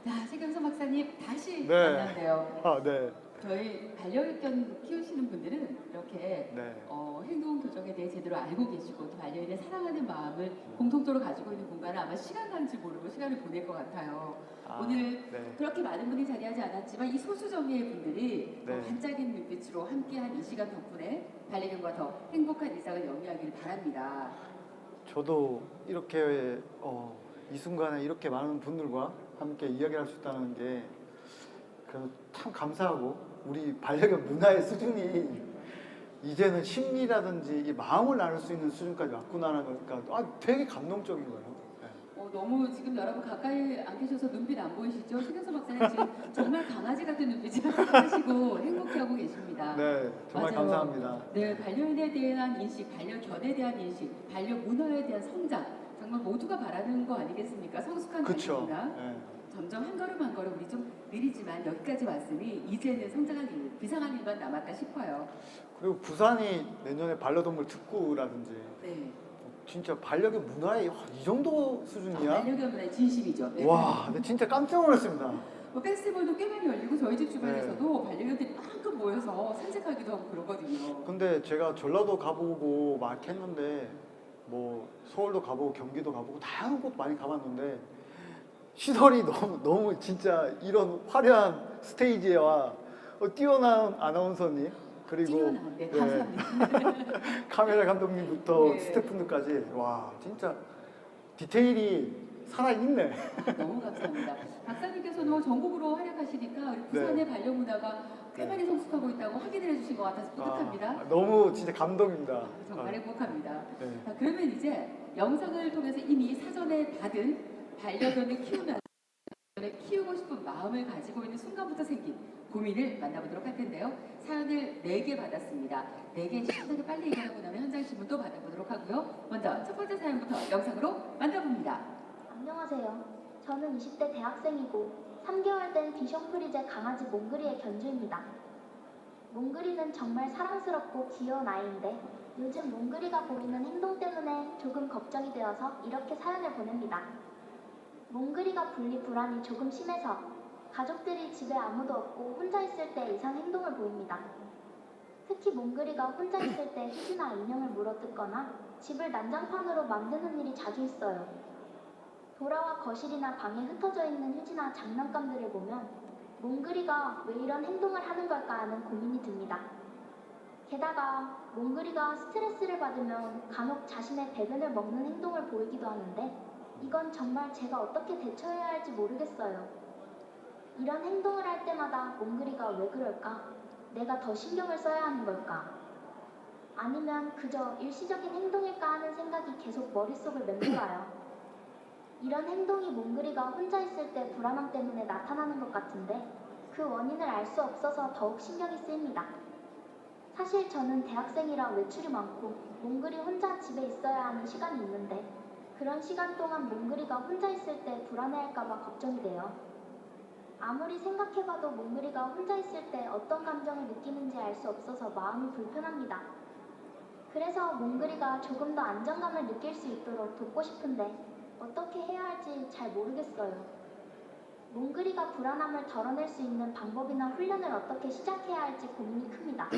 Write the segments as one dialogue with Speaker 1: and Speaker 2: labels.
Speaker 1: 자, 최경선 박사님 다시
Speaker 2: 네.
Speaker 1: 만난대요.
Speaker 2: 아, 네.
Speaker 1: 저희 반려견 키우시는 분들은 이렇게
Speaker 2: 네.
Speaker 1: 행동 교정에 대해 제대로 알고 계시고 또 반려인을 사랑하는 마음을 공통적으로 가지고 있는 공간을 아마 시간 가는 줄 모르고 시간을 보낼 것 같아요.
Speaker 2: 아,
Speaker 1: 오늘
Speaker 2: 네.
Speaker 1: 그렇게 많은 분이 자리하지 않았지만 이 소수 정예의 분들이 더
Speaker 2: 네.
Speaker 1: 반짝이는 눈빛으로 함께한 이 시간 덕분에 반려견과 더 행복한 일상을 영위하기를 바랍니다.
Speaker 2: 저도 이렇게 이 순간에 이렇게 많은 분들과 함께 이야기할 수 있다는 게 그래서 참 감사하고 우리 반려견 문화의 수준이 이제는 심리라든지 이 마음을 나눌 수 있는 수준까지 왔구나라는 거니까 되게 감동적인 거예요. 네.
Speaker 1: 너무 지금 여러분 가까이 안 계셔서 눈빛 안 보이시죠? 최경선 박사님 지금 정말 강아지 같은 눈빛을 하시고 행복해하고 계십니다.
Speaker 2: 네, 정말
Speaker 1: 맞아요.
Speaker 2: 감사합니다.
Speaker 1: 네, 반려인에 대한 인식, 반려견에 대한 인식, 반려 문화에 대한 성장 정말 모두가 바라는 거 아니겠습니까? 성숙한 반려
Speaker 2: 그쵸.
Speaker 1: 문화.
Speaker 2: 네.
Speaker 1: 점점 한 걸음 한 걸음 우리 좀 느리지만 여기까지 왔으니 이제는 성장한 일, 비상한 일만 남았다 싶어요.
Speaker 2: 그리고 부산이 내년에 반려동물 특구라든지
Speaker 1: 네.
Speaker 2: 진짜 반려견 문화에 이 정도 수준이야?
Speaker 1: 반려견 문화의 진심이죠. 네.
Speaker 2: 와, 근데 진짜 깜짝 놀랐습니다.
Speaker 1: 뭐 페스티벌도 꽤 많이 열리고 저희 집 주변에서도 반려견들이 마음껏 모여서 산책하기도 하고 그러거든요.
Speaker 2: 근데 제가 전라도 가보고 막 했는데 뭐 서울도 가보고 경기도 가보고 다양한 곳 많이 가봤는데 시설이 너무 진짜 이런 화려한 스테이지와 뛰어난 아나운서님 그리고
Speaker 1: 뛰어난, 네, 감사합니다.
Speaker 2: 카메라 감독님부터
Speaker 1: 네.
Speaker 2: 스태프분들까지 와 진짜 디테일이 살아있네.
Speaker 1: 너무 감사합니다. 박사님께서는 전국으로 활약하시니까 우리 부산의 반려 문화가 꽤 많이 성숙하고 있다고 확인을 해주신 것 같아서 뿌듯합니다.
Speaker 2: 너무 진짜 감동입니다.
Speaker 1: 정말 행복합니다.
Speaker 2: 네.
Speaker 1: 자, 그러면 이제 영상을 통해서 이미 사전에 받은 반려견을 키우고 싶은 마음을 가지고 있는 순간부터 생긴 고민을 만나보도록 할 텐데요. 사연을 4개 받았습니다. 4개 시원하게 빨리 얘기하고 나면 현장 질문도 받아보도록 하고요. 먼저 첫 번째 사연부터 영상으로 만나봅니다.
Speaker 3: 안녕하세요. 저는 20대 대학생이고 3개월 된 비숑프리제 강아지 몽그리의 견주입니다. 몽그리는 정말 사랑스럽고 귀여운 아이인데 요즘 몽그리가 보이는 행동 때문에 조금 걱정이 되어서 이렇게 사연을 보냅니다. 몽그리가 분리 불안이 조금 심해서 가족들이 집에 아무도 없고 혼자 있을 때 이상 행동을 보입니다. 특히 몽그리가 혼자 있을 때 휴지나 인형을 물어뜯거나 집을 난장판으로 만드는 일이 자주 있어요. 돌아와 거실이나 방에 흩어져 있는 휴지나 장난감들을 보면 몽그리가 왜 이런 행동을 하는 걸까 하는 고민이 듭니다. 게다가 몽그리가 스트레스를 받으면 간혹 자신의 배변을 먹는 행동을 보이기도 하는데 이건 정말 제가 어떻게 대처해야 할지 모르겠어요. 이런 행동을 할 때마다 몽그리가 왜 그럴까? 내가 더 신경을 써야 하는 걸까? 아니면 그저 일시적인 행동일까 하는 생각이 계속 머릿속을 맴돌아요. 이런 행동이 몽그리가 혼자 있을 때 불안함 때문에 나타나는 것 같은데 그 원인을 알 수 없어서 더욱 신경이 쓰입니다. 사실 저는 대학생이라 외출이 많고 몽그리 혼자 집에 있어야 하는 시간이 있는데 그런 시간 동안 몽그리가 혼자 있을 때 불안해할까봐 걱정이 돼요. 아무리 생각해봐도 몽그리가 혼자 있을 때 어떤 감정을 느끼는지 알 수 없어서 마음이 불편합니다. 그래서 몽그리가 조금 더 안정감을 느낄 수 있도록 돕고 싶은데 어떻게 해야 할지 잘 모르겠어요. 몽그리가 불안함을 덜어낼 수 있는 방법이나 훈련을 어떻게 시작해야 할지 고민이 큽니다.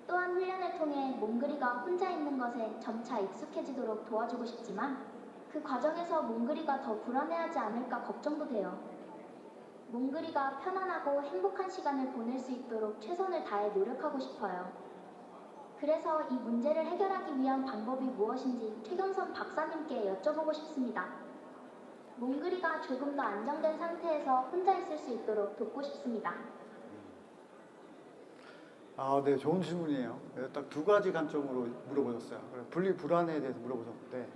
Speaker 3: 또한 훈련을 통해 몽그리가 혼자 있는 것에 점차 익숙해지도록 도와주고 싶지만 그 과정에서 몽그리가 더 불안해하지 않을까 걱정도 돼요. 몽그리가 편안하고 행복한 시간을 보낼 수 있도록 최선을 다해 노력하고 싶어요. 그래서 이 문제를 해결하기 위한 방법이 무엇인지 최경선 박사님께 여쭤보고 싶습니다. 몽그리가 조금 더 안정된 상태에서 혼자 있을 수 있도록 돕고 싶습니다.
Speaker 2: 네, 좋은 질문이에요. 딱 2가지 관점으로 물어보셨어요. 분리 불안에 대해서 물어보셨는데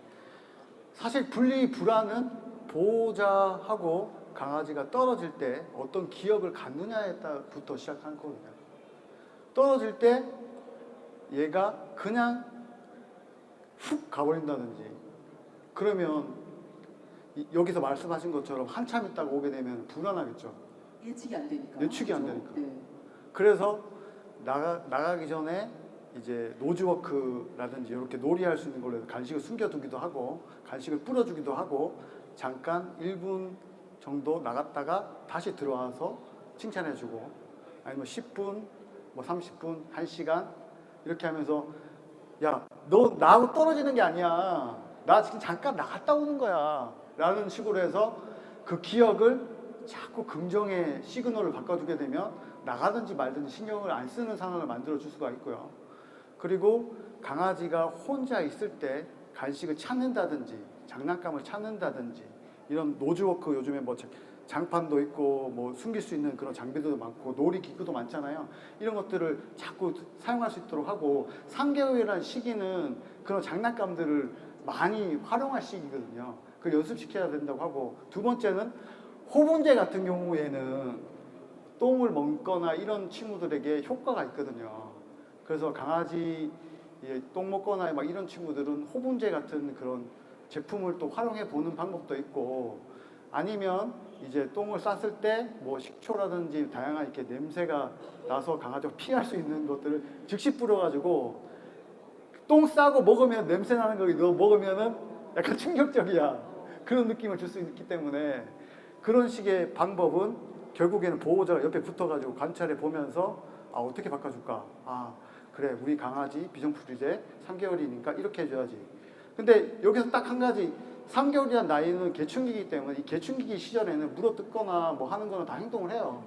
Speaker 2: 사실 분리 불안은 보호자하고 강아지가 떨어질 때 어떤 기억을 갖느냐에 따라부터 시작하는 거거든요. 떨어질 때 얘가 그냥 훅 가버린다든지 그러면 여기서 말씀하신 것처럼 한참 있다가 오게 되면 불안하겠죠.
Speaker 1: 예측이 안 되니까.
Speaker 2: 예측이 안
Speaker 1: 그렇죠?
Speaker 2: 되니까.
Speaker 1: 네.
Speaker 2: 그래서 나가기 전에 이제 노즈워크라든지 이렇게 놀이할 수 있는 걸로 간식을 숨겨두기도 하고 간식을 뿌려주기도 하고 잠깐 1분 정도 나갔다가 다시 들어와서 칭찬해주고, 아니면 10분, 뭐 30분, 1시간 이렇게 하면서 야, 너 나하고 떨어지는 게 아니야. 나 지금 잠깐 나갔다 오는 거야. 라는 식으로 해서 그 기억을 자꾸 긍정의 시그널을 바꿔주게 되면 나가든지 말든지 신경을 안 쓰는 상황을 만들어 줄 수가 있고요. 그리고 강아지가 혼자 있을 때 간식을 찾는다든지 장난감을 찾는다든지 이런 노즈워크, 요즘에 뭐 장판도 있고 뭐 숨길 수 있는 그런 장비들도 많고 놀이기구도 많잖아요. 이런 것들을 자꾸 사용할 수 있도록 하고, 3개월이라는 시기는 그런 장난감들을 많이 활용할 시기거든요. 그걸 연습시켜야 된다고 하고, 두 번째는 호분제 같은 경우에는 똥을 먹거나 이런 친구들에게 효과가 있거든요. 그래서 강아지 똥 먹거나 막 이런 친구들은 호분제 같은 그런 제품을 또 활용해 보는 방법도 있고, 아니면 이제 똥을 쌌을 때 뭐 식초라든지 다양한 이렇게 냄새가 나서 강아지가 피할 수 있는 것들을 즉시 뿌려가지고 똥 싸고 먹으면 냄새 나는 거 너 먹으면은 약간 충격적이야. 그런 느낌을 줄 수 있기 때문에 그런 식의 방법은 결국에는 보호자가 옆에 붙어가지고 관찰해 보면서 아, 어떻게 바꿔줄까? 아, 그래, 우리 강아지 비정풀이제 3개월이니까 이렇게 해줘야지. 근데 여기서 딱 한 가지, 3개월이란 나이는 개춘기이기 때문에 이 개춘기 시절에는 물어뜯거나 뭐 하는 거는 다 행동을 해요.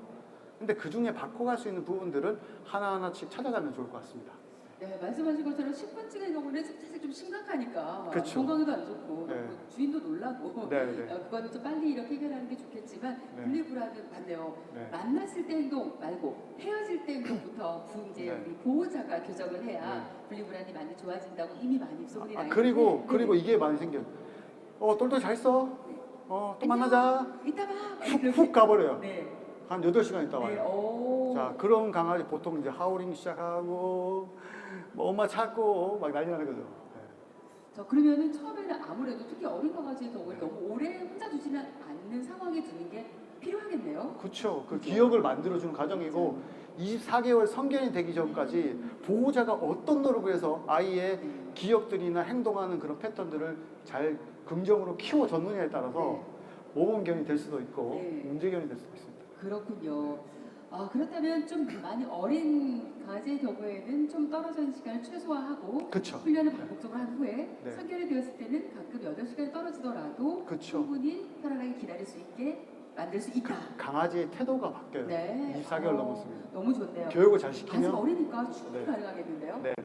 Speaker 2: 근데 그 중에 바꿔갈 수 있는 부분들을 하나하나씩 찾아가면 좋을 것 같습니다.
Speaker 1: 네, 말씀하신 것처럼 10분 찍의 경우는 사실 좀 심각하니까
Speaker 2: 그쵸.
Speaker 1: 건강에도 안 좋고
Speaker 2: 네.
Speaker 1: 주인도 놀라고
Speaker 2: 네, 네.
Speaker 1: 그거는 좀 빨리 이렇게 해결하는 게 좋겠지만
Speaker 2: 네.
Speaker 1: 분리불안은 맞네요.
Speaker 2: 네.
Speaker 1: 만났을 때 행동 말고 헤어질 때 행동부터 이제
Speaker 2: 네.
Speaker 1: 우리 보호자가 교정을 해야
Speaker 2: 네.
Speaker 1: 분리불안이 많이 좋아진다고 이미 많이 소문이 나 있는데
Speaker 2: 그리고 이게 많이 생겨요. 똘똘 잘 써. 또 만나자.
Speaker 1: 이따 봐.
Speaker 2: 훅 가버려요.
Speaker 1: 네.
Speaker 2: 한 8시간 있다
Speaker 1: 네.
Speaker 2: 와요.
Speaker 1: 오.
Speaker 2: 자, 그런 강아지 보통 이제 하우링 시작하고 뭐 엄마 찾고 막 난리 나는 거죠. 네.
Speaker 1: 자, 그러면은 처음에는 아무래도 특히 어린 강아지의 경우에 너무 오래 혼자 두지는 않는 상황에 두는 게 필요하겠네요.
Speaker 2: 그렇죠. 그 기억을 만들어주는 과정이고, 24개월 성견이 되기 전까지 보호자가 어떤 노력을 해서 아이의 기억들이나 행동하는 그런 패턴들을 잘 긍정으로 키워줬느냐에 따라서 모범견이 될 수도 있고
Speaker 1: 네.
Speaker 2: 문제견이 될 수도 있습니다.
Speaker 1: 그렇군요. 그렇다면 좀 많이 어린 강아지의 경우에는 좀 떨어져 있는 시간을 최소화하고
Speaker 2: 그쵸.
Speaker 1: 훈련을 반복적으로 한 후에
Speaker 2: 네.
Speaker 1: 선결이 되었을 때는 가끔 8시간 떨어지더라도
Speaker 2: 그쵸.
Speaker 1: 충분히 편안하게 기다릴 수 있게 만들 수 있다.
Speaker 2: 강아지의 태도가 바뀌어요.
Speaker 1: 네.
Speaker 2: 24개월 넘었으면.
Speaker 1: 너무 좋네요.
Speaker 2: 교육을 잘
Speaker 1: 아직
Speaker 2: 시키면.
Speaker 1: 어리니까 충분히
Speaker 2: 네.
Speaker 1: 가능하겠는데요.
Speaker 2: 네.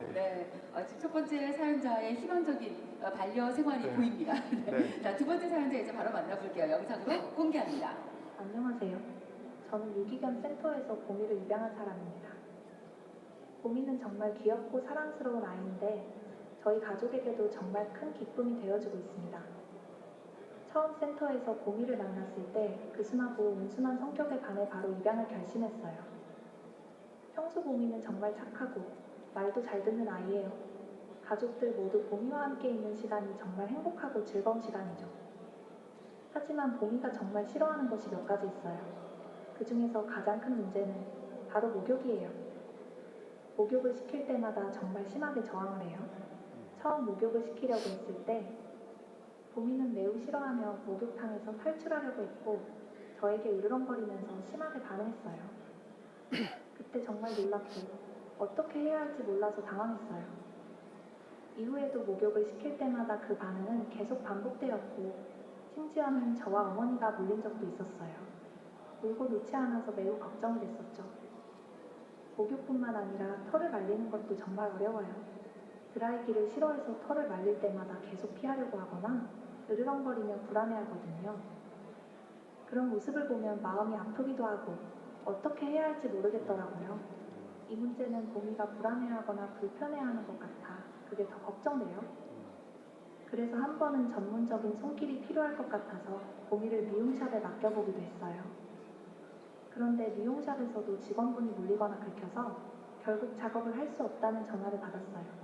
Speaker 1: 지금 첫 번째 사연자의 희망적인 반려 생활이
Speaker 2: 네.
Speaker 1: 보입니다.
Speaker 2: 네.
Speaker 1: 자, 두 번째 사연자 이제 바로 만나볼게요. 영상으로 공개합니다.
Speaker 3: 안녕하세요. 저는 유기견 센터에서 보미를 입양한 사람입니다. 보미는 정말 귀엽고 사랑스러운 아이인데 저희 가족에게도 정말 큰 기쁨이 되어주고 있습니다. 처음 센터에서 보미를 만났을 때 그 순하고 온순한 성격에 반해 바로 입양을 결심했어요. 평소 보미는 정말 착하고 말도 잘 듣는 아이예요. 가족들 모두 보미와 함께 있는 시간이 정말 행복하고 즐거운 시간이죠. 하지만 보미가 정말 싫어하는 것이 몇 가지 있어요. 그 중에서 가장 큰 문제는 바로 목욕이에요. 목욕을 시킬 때마다 정말 심하게 저항을 해요. 처음 목욕을 시키려고 했을 때 보미는 매우 싫어하며 목욕탕에서 탈출하려고 했고 저에게 으르렁거리면서 심하게 반응했어요. 그때 정말 놀랐고 어떻게 해야 할지 몰라서 당황했어요. 이후에도 목욕을 시킬 때마다 그 반응은 계속 반복되었고 심지어는 저와 어머니가 물린 적도 있었어요. 울고 놓지 않아서 매우 걱정이 됐었죠. 목욕뿐만 아니라 털을 말리는 것도 정말 어려워요. 드라이기를 싫어해서 털을 말릴 때마다 계속 피하려고 하거나 으르렁거리며 불안해하거든요. 그런 모습을 보면 마음이 아프기도 하고 어떻게 해야 할지 모르겠더라고요. 이 문제는 보미가 불안해하거나 불편해하는 것 같아 그게 더 걱정돼요. 그래서 한 번은 전문적인 손길이 필요할 것 같아서 보미를 미용샵에 맡겨보기도 했어요. 그런데 미용샵에서도 직원분이 물리거나 긁혀서 결국 작업을 할 수 없다는 전화를 받았어요.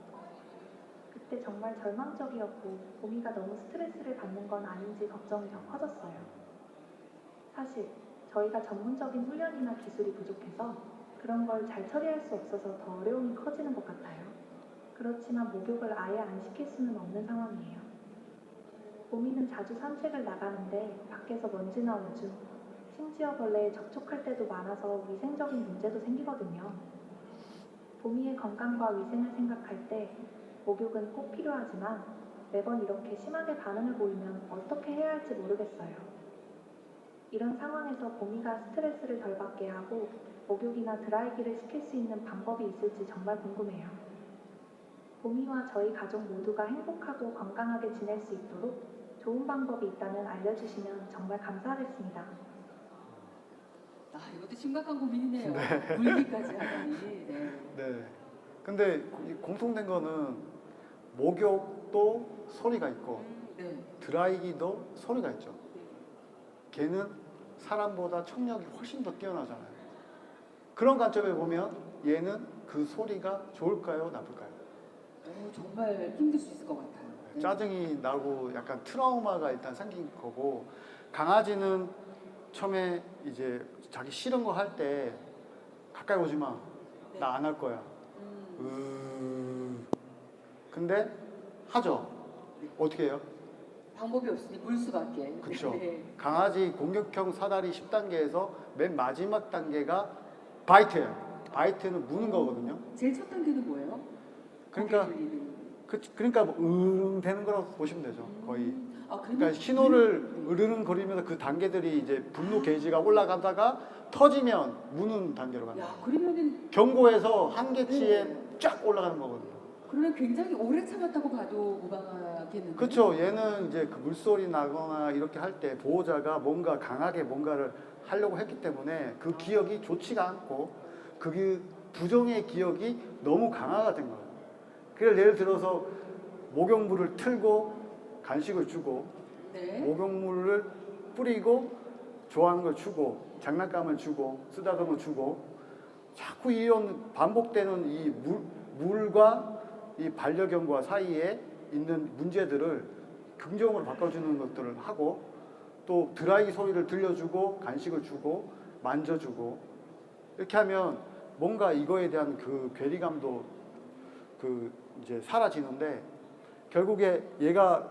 Speaker 3: 그때 정말 절망적이었고 보미가 너무 스트레스를 받는 건 아닌지 걱정이 더 커졌어요. 사실 저희가 전문적인 훈련이나 기술이 부족해서 그런 걸 잘 처리할 수 없어서 더 어려움이 커지는 것 같아요. 그렇지만 목욕을 아예 안 시킬 수는 없는 상황이에요.
Speaker 4: 봄이는 자주 산책을 나가는데 밖에서 먼지나 오줌, 심지어 벌레에 접촉할 때도 많아서 위생적인 문제도 생기거든요. 봄이의 건강과 위생을 생각할 때 목욕은 꼭 필요하지만 매번 이렇게 심하게 반응을 보이면 어떻게 해야 할지 모르겠어요. 이런 상황에서 봄이가 스트레스를 덜 받게 하고 목욕이나 드라이기를 시킬 수 있는 방법이 있을지 정말 궁금해요. 봄이와 저희 가족 모두가 행복하고 건강하게 지낼 수 있도록 좋은 방법이 있다면 알려주시면 정말 감사하겠습니다.
Speaker 1: 아, 이것도 심각한 고민이네요. 물기까지 하다니. 네.
Speaker 2: 네. 근데 이 공통된 거는 목욕도 소리가 있고
Speaker 1: 네.
Speaker 2: 드라이기도 소리가 있죠. 걔는 사람보다 청력이 훨씬 더 뛰어나잖아요. 그런 관점에 보면 얘는 그 소리가 좋을까요, 나쁠까요?
Speaker 1: 정말 힘들 수 있을 것 같아요. 네.
Speaker 2: 짜증이 나고 약간 트라우마가 일단 생긴 거고, 강아지는 처음에 이제 자기 싫은 거 할 때 가까이 오지 마.
Speaker 1: 네.
Speaker 2: 나 안 할 거야. 근데 하죠. 어떻게 해요?
Speaker 1: 방법이 없으니 물 수밖에.
Speaker 2: 그렇죠.
Speaker 1: 네.
Speaker 2: 강아지 공격형 사다리 10단계에서 맨 마지막 단계가 바이트예요. 바이트는 무는 거거든요.
Speaker 1: 제일 첫 단계는 뭐예요?
Speaker 2: 그러니까
Speaker 1: 고개 돌리는.
Speaker 2: 그러니까 뭐 되는 거라고 보시면 되죠. 거의.
Speaker 1: 아,
Speaker 2: 그러니까 신호를 으르렁거리면서 그 단계들이 이제 분노 게이지가 올라가다가 터지면 무는 단계로 가는 거예요.
Speaker 1: 야, 그러면은
Speaker 2: 경고에서 한계치에 쫙 올라가는 거거든요.
Speaker 1: 그러면 굉장히 오래 참았다고 봐도 무방하겠는데.
Speaker 2: 그렇죠. 얘는 이제 그 물소리 나거나 이렇게 할 때 보호자가 뭔가 강하게 뭔가를 하려고 했기 때문에 그 기억이 좋지가 않고 그게 부정의 기억이 너무 강화가 된 거예요. 그래서 예를 들어서 목욕물을 틀고 간식을 주고
Speaker 1: 네.
Speaker 2: 목욕물을 뿌리고 좋아하는 걸 주고 장난감을 주고 쓰다듬어 주고 자꾸 이런 반복되는 이 물과 이 반려견과 사이에 있는 문제들을 긍정으로 바꿔주는 것들을 하고 또 드라이기 소리를 들려주고 간식을 주고 만져주고 이렇게 하면 뭔가 이거에 대한 그 괴리감도 그 이제 사라지는데 결국에 얘가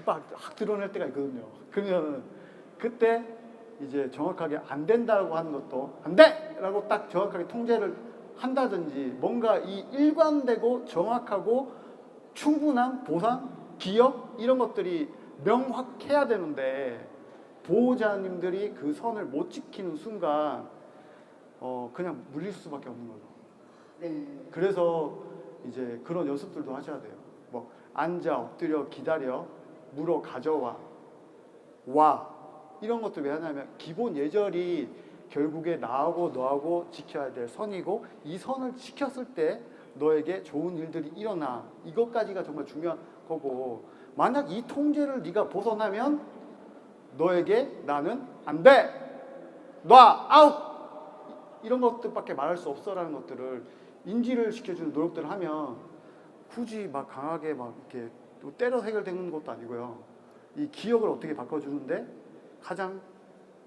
Speaker 2: 확 드러낼 때가 있거든요. 그러면 그때 이제 정확하게 안 된다고 하는 것도 안 돼! 라고 딱 정확하게 통제를 한다든지 뭔가 이 일관되고 정확하고 충분한 보상, 기억 이런 것들이 명확해야 되는데 보호자님들이 그 선을 못 지키는 순간 그냥 물릴 수밖에 없는 거죠.
Speaker 1: 네.
Speaker 2: 그래서 이제 그런 연습들도 하셔야 돼요. 뭐 앉아, 엎드려, 기다려, 물어, 가져와, 와 이런 것들 왜 하냐면 기본 예절이 결국에 나하고 너하고 지켜야 될 선이고 이 선을 지켰을 때 너에게 좋은 일들이 일어나 이것까지가 정말 중요한 거고 만약 이 통제를 네가 벗어나면 너에게 나는 안 돼! 놔! 아웃! 이런 것들밖에 말할 수 없어라는 것들을 인지를 시켜주는 노력들을 하면 굳이 막 강하게 막 이렇게 때려서 해결되는 것도 아니고요. 이 기억을 어떻게 바꿔주는데 가장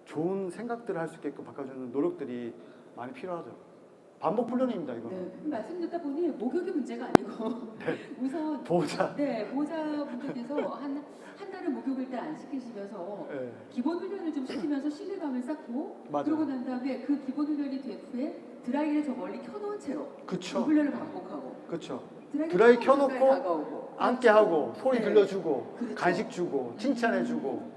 Speaker 2: 좋은 생각들을 할 수 있게끔 바꿔주는 노력들이 많이 필요하죠. 반복 훈련입니다, 이거는.
Speaker 1: 네. 말씀 듣다 보니 목욕이 문제가 아니고 우선
Speaker 2: 보호자.
Speaker 1: 네, 보호자분들께서 한 달은 목욕을 일단 안 시키시면서
Speaker 2: 네.
Speaker 1: 기본 훈련을 좀 시키면서 신뢰감을 쌓고
Speaker 2: 맞아요.
Speaker 1: 그러고 난 다음에 그 기본 훈련이 된 후에 드라이기를 저 멀리 켜놓은 채로
Speaker 2: 그쵸.
Speaker 1: 그 훈련을 반복하고
Speaker 2: 그쵸.
Speaker 1: 드라이기
Speaker 2: 드라이기
Speaker 1: 켜놓고
Speaker 2: 켜놓고
Speaker 1: 가까이 다가오고
Speaker 2: 앉게 하고 소리
Speaker 1: 네.
Speaker 2: 들려주고
Speaker 1: 그렇죠.
Speaker 2: 간식 주고 칭찬해주고.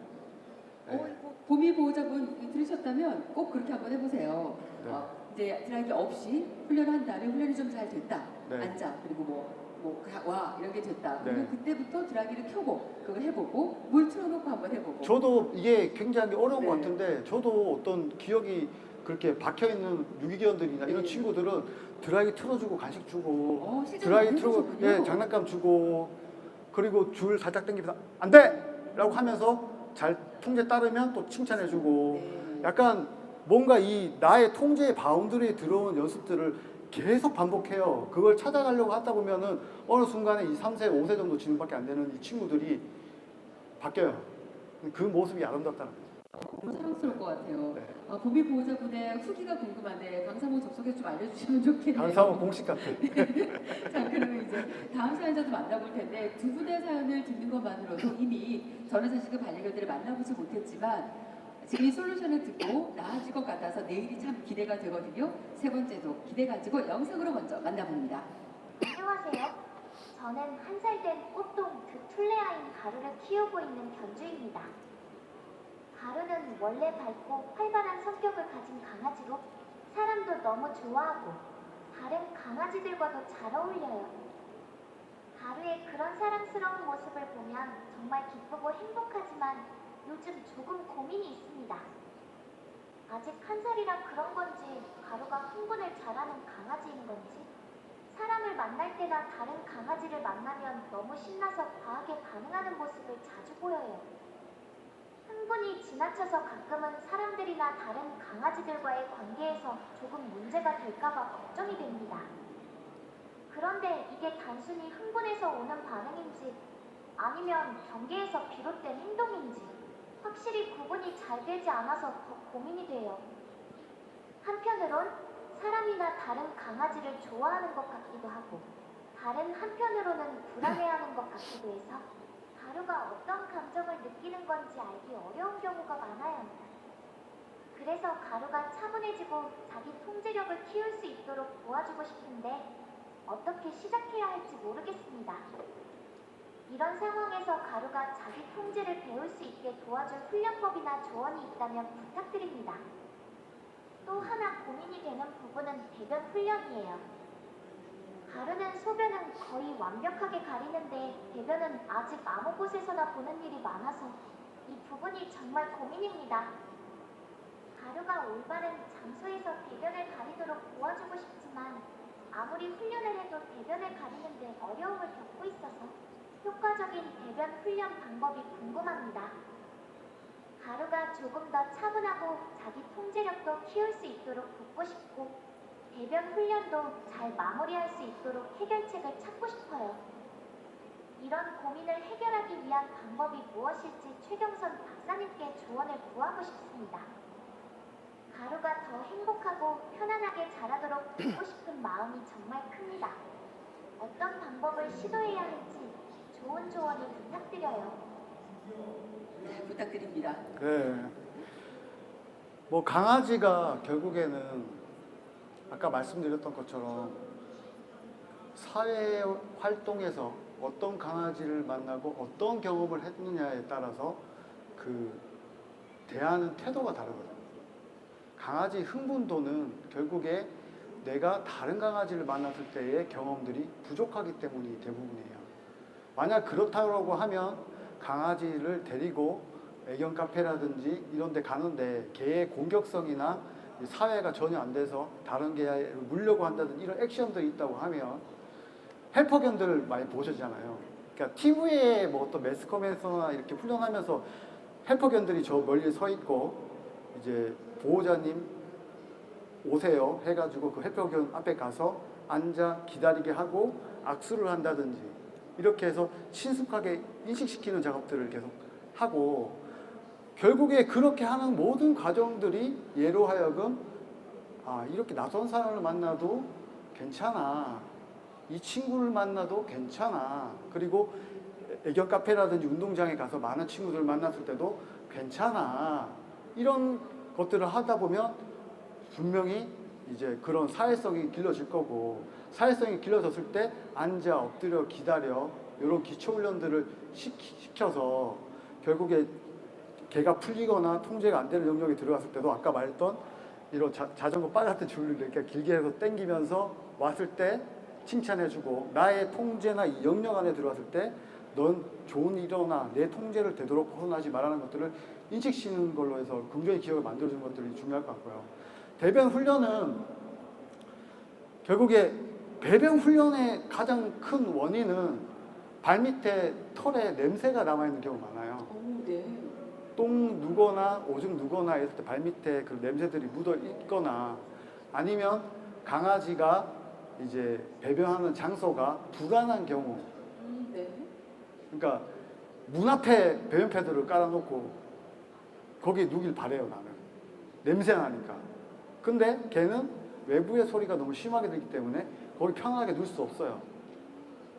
Speaker 2: 네.
Speaker 1: 보미 보호자분 들으셨다면 꼭 그렇게 한번 해보세요.
Speaker 2: 네.
Speaker 1: 이제 드라이기 없이 훈련한 다음에 훈련이 좀 잘 됐다.
Speaker 2: 네.
Speaker 1: 앉아 그리고 와 이런 게 됐다. 그러면
Speaker 2: 네.
Speaker 1: 그때부터 드라이기를 켜고 그걸 해보고 물 틀어놓고 한번 해보고.
Speaker 2: 저도 이게 굉장히 어려운
Speaker 1: 네.
Speaker 2: 것 같은데 저도 어떤 기억이 그렇게 박혀있는 유기견들이나 이런
Speaker 1: 네.
Speaker 2: 친구들은 드라이기 틀어주고 간식 주고
Speaker 1: 실제로
Speaker 2: 드라이기
Speaker 1: 많이
Speaker 2: 틀고
Speaker 1: 해보셨군요.
Speaker 2: 예, 장난감 주고 그리고 줄 살짝 당기면서 안 돼! 라고 하면서 잘 통제 따르면 또 칭찬해주고
Speaker 1: 네.
Speaker 2: 약간 뭔가 이 나의 통제의 바운드리에 들어온 연습들을 계속 반복해요. 그걸 찾아가려고 하다 보면은 어느 순간에 이 3세, 5세 정도 진행밖에 안 되는 이 친구들이 바뀌어요. 그 모습이 아름답다는 거죠.
Speaker 1: 너무 사랑스러울 것 같아요.
Speaker 2: 네.
Speaker 1: 보미 보호자분의 후기가 궁금한데 강사모 접속해 좀 알려주시면 좋겠네요.
Speaker 2: 강사모 공식 같아.
Speaker 1: 자, 그러면 이제 다음 사연자도 만나볼 텐데 두 분의 사연을 듣는 것만으로도 이미 저는 사실 그 반려견들을 만나보지 못했지만 지금 이 솔루션을 듣고 나아질 것 같아서 내일이 참 기대가 되거든요. 세 번째도 기대 가지고 영상으로 먼저 만나봅니다.
Speaker 3: 안녕하세요. 저는 한 살 된 꽃동 드툴레아인 가루를 키우고 있는 견주입니다. 가루는 원래 밝고 활발한 성격을 가진 강아지로 사람도 너무 좋아하고 다른 강아지들과도 잘 어울려요. 가루의 그런 사랑스러운 모습을 보면 정말 기쁘고 행복하지만 요즘 조금 고민이 있습니다. 아직 한 살이라 그런 건지 가루가 흥분을 잘하는 강아지인 건지 사람을 만날 때나 다른 강아지를 만나면 너무 신나서 과하게 반응하는 모습을 자주 보여요. 흥분이 지나쳐서 가끔은 사람들이나 다른 강아지들과의 관계에서 조금 문제가 될까봐 걱정이 됩니다. 그런데 이게 단순히 흥분해서 오는 반응인지 아니면 경계에서 비롯된 행동인지 확실히 구분이 잘 되지 않아서 더 고민이 돼요. 한편으론 사람이나 다른 강아지를 좋아하는 것 같기도 하고 다른 한편으로는 불안해하는 것 같기도 해서 가루가 어떤 감정을 느끼는 건지 알기 어려운 경우가 많아요. 그래서 가루가 차분해지고 자기 통제력을 키울 수 있도록 도와주고 싶은데 어떻게 시작해야 할지 모르겠습니다. 이런 상황에서 가루가 자기 통제를 배울 수 있게 도와줄 훈련법이나 조언이 있다면 부탁드립니다. 또 하나 고민이 되는 부분은 배변 훈련이에요. 가루는 소변은 거의 완벽하게 가리는데 배변은 아직 아무 곳에서나 보는 일이 많아서 이 부분이 정말 고민입니다. 가루가 올바른 장소에서 배변을 가리도록 도와주고 싶지만 아무리 훈련을 해도 배변을 가리는데 어려움을 겪고 있어서 효과적인 배변 훈련 방법이 궁금합니다. 가루가 조금 더 차분하고 자기 통제력도 키울 수 있도록 돕고 싶고 배변 훈련도 잘 마무리할 수 있도록 해결책을 찾고 싶어요. 이런 고민을 해결하기 위한 방법이 무엇일지 최경선 박사님께 조언을 구하고 싶습니다. 가루가 더 행복하고 편안하게 자라도록 돕고 싶은 마음이 정말 큽니다. 어떤 방법을 시도해야 할지 좋은 조언을 부탁드려요.
Speaker 1: 네, 부탁드립니다.
Speaker 2: 네. 뭐 강아지가 결국에는 아까 말씀드렸던 것처럼 사회 활동에서 어떤 강아지를 만나고 어떤 경험을 했느냐에 따라서 그 대하는 태도가 다르거든요. 강아지 흥분도는 결국에 내가 다른 강아지를 만났을 때의 경험들이 부족하기 때문이 대부분이에요. 만약 그렇다고 하면 강아지를 데리고 애견 카페라든지 이런 데 가는데 개의 공격성이나 사회가 전혀 안 돼서 다른 개를 물려고 한다든지 이런 액션들이 있다고 하면 헬퍼견들 많이 보셨잖아요. 그러니까 TV에 뭐 어떤 매스컴에서나 이렇게 훈련하면서 헬퍼견들이 저 멀리 서 있고 이제 보호자님 오세요 해가지고 그 헬퍼견 앞에 가서 앉아 기다리게 하고 악수를 한다든지 이렇게 해서 친숙하게 인식시키는 작업들을 계속 하고 결국에 그렇게 하는 모든 과정들이 얘로 하여금 이렇게 낯선 사람을 만나도 괜찮아. 이 친구를 만나도 괜찮아. 그리고 애견 카페라든지 운동장에 가서 많은 친구들을 만났을 때도 괜찮아. 이런 것들을 하다 보면 분명히 이제 그런 사회성이 길러질 거고 사회성이 길러졌을 때 앉아 엎드려 기다려 이런 기초 훈련들을 시켜서 결국에 개가 풀리거나 통제가 안 되는 영역에 들어갔을 때도 아까 말했던 이런 자전거 바지 같은 줄을 이렇게 길게 해서 당기면서 왔을 때 칭찬해주고 나의 통제나 이 영역 안에 들어갔을 때 넌 좋은 일어나 내 통제를 되도록 벗어나지 말라는 것들을 인식시키는 걸로 해서 긍정의 기억을 만들어주는 것들이 중요할 것 같고요. 대변 훈련은 결국에 배변 훈련의 가장 큰 원인은 발밑에 털에 냄새가 남아있는 경우가 많아요.
Speaker 1: 네.
Speaker 2: 똥 누거나 오줌 누거나 했을 때 발밑에 그 냄새들이 묻어 있거나 아니면 강아지가 이제 배변하는 장소가 불안한 경우
Speaker 1: 네.
Speaker 2: 그러니까 문 앞에 배변 패드를 깔아놓고 거기에 누길 바래요, 나는. 냄새 나니까. 근데 걔는 외부의 소리가 너무 심하게 들기 때문에 거기 편안하게 누울 수 없어요.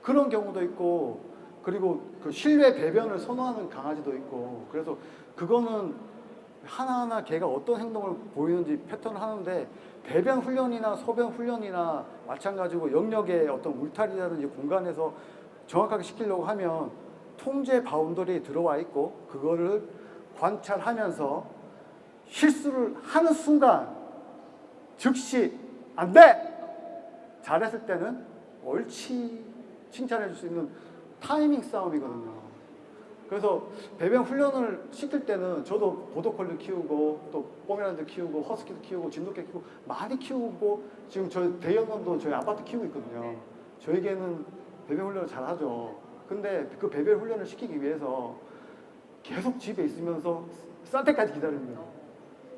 Speaker 2: 그런 경우도 있고, 그리고 그 실외 배변을 선호하는 강아지도 있고, 그래서 그거는 하나하나 걔가 어떤 행동을 보이는지 패턴을 하는데, 배변 훈련이나 소변 훈련이나 마찬가지고 영역의 어떤 울타리라든지 공간에서 정확하게 시키려고 하면 통제 바운더리에 들어와 있고, 그거를 관찰하면서 실수를 하는 순간 즉시 안 돼! 잘했을 때는 옳지 칭찬해 줄 수 있는 타이밍 싸움이거든요. 그래서 배변 훈련을 시킬 때는 저도 보더콜리 키우고 또 포메란즈 키우고 허스키도 키우고 진돗개 키우고 많이 키우고 지금 저희 대형견도 저희 아파트 키우고 있거든요.
Speaker 1: 네.
Speaker 2: 저에게는 배변 훈련을 잘 하죠. 근데 그 배변 훈련을 시키기 위해서 계속 집에 있으면서 쌀 때까지 기다립니다.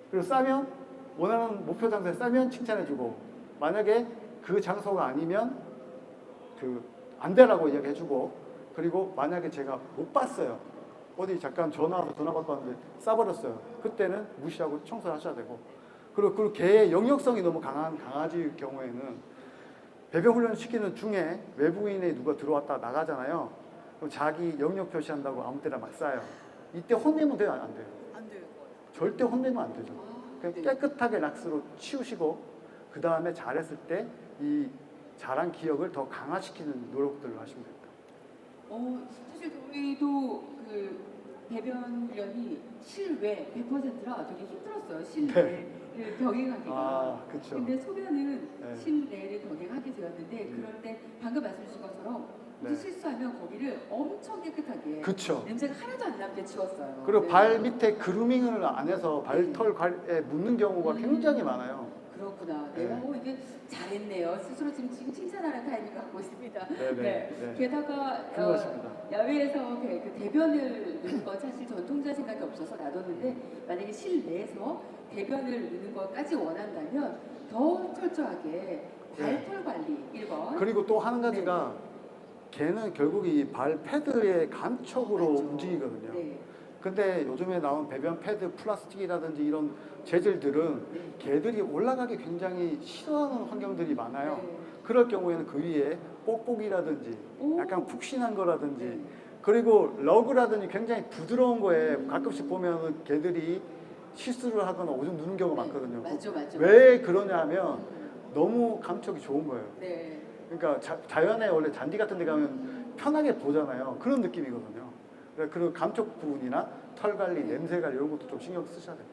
Speaker 2: 그리고 싸면 원하는 목표 장소에 싸면 칭찬해주고, 만약에 그 장소가 아니면 그 안 되라고 이야기해주고, 그리고 만약에 제가 못 봤어요, 어디 잠깐 전화 받고 왔는데 싸버렸어요, 그때는 무시하고 청소를 하셔야 되고. 그리고 그 개의 영역성이 너무 강한 강아지의 경우에는 배변 훈련 시키는 중에 외부인이 누가 들어왔다 나가잖아요. 그럼 자기 영역 표시한다고 아무 때나 막 싸요. 이때 혼내면 돼요, 안 돼요?
Speaker 1: 안 돼요.
Speaker 2: 절대 혼내면 안 되죠. 그냥
Speaker 1: 네.
Speaker 2: 깨끗하게 락스로 치우시고, 그 다음에 잘했을 때 이 잘한 기억을 더 강화시키는 노력들을 하시면 됩니다.
Speaker 1: 사실 저희도 그 배변 훈련이 실외 100%라 되게 힘들었어요. 실내를 병행하기가.
Speaker 2: 아, 그렇죠.
Speaker 1: 근데 소변은
Speaker 2: 네.
Speaker 1: 실내를 병행하게 되었는데, 그럴 때 방금 말씀 주신 것처럼 혹시
Speaker 2: 네.
Speaker 1: 실수하면 거기를 엄청 깨끗하게
Speaker 2: 그쵸.
Speaker 1: 냄새가 하나도 안 나게 치웠어요.
Speaker 2: 그리고
Speaker 1: 네.
Speaker 2: 발 밑에 그루밍을 안 해서 발털에 묻는 경우가 굉장히 많아요.
Speaker 1: 그렇구나.
Speaker 2: 네.
Speaker 1: 네. 이게 잘했네요. 스스로 지금 칭찬하는 타이밍 갖고 있습니다.
Speaker 2: 네, 네.
Speaker 1: 게다가
Speaker 2: 그렇습니다.
Speaker 1: 야외에서 그 대변을 넣는 건 사실 전통자 생각이 없어서 놔뒀는데, 만약에 실내에서 대변을 넣는 것까지 원한다면 더 철저하게 발털 관리 1번.
Speaker 2: 그리고 또 한 가지가 걔는 결국 이 발 패드의 감촉으로
Speaker 1: 맞죠.
Speaker 2: 움직이거든요.
Speaker 1: 네.
Speaker 2: 근데 요즘에 나온 배변 패드 플라스틱이라든지 이런 재질들은
Speaker 1: 네.
Speaker 2: 개들이 올라가기 굉장히 싫어하는 환경들이 많아요.
Speaker 1: 네.
Speaker 2: 그럴 경우에는 그 위에 뽁뽁이라든지
Speaker 1: 오.
Speaker 2: 약간 푹신한 거라든지,
Speaker 1: 네.
Speaker 2: 그리고 러그라든지 굉장히 부드러운 거에 가끔씩 보면 개들이 실수를 하거나 오줌 누는 경우가 많거든요.
Speaker 1: 맞죠.
Speaker 2: 왜 그러냐면 너무 감촉이 좋은 거예요.
Speaker 1: 네.
Speaker 2: 그러니까 자연에 원래 잔디 같은 데 가면 편하게 보잖아요. 그런 느낌이거든요. 그리고 감촉 부분이나 털 관리, 냄새 관리 이런 것도 좀 신경 쓰셔야 돼요.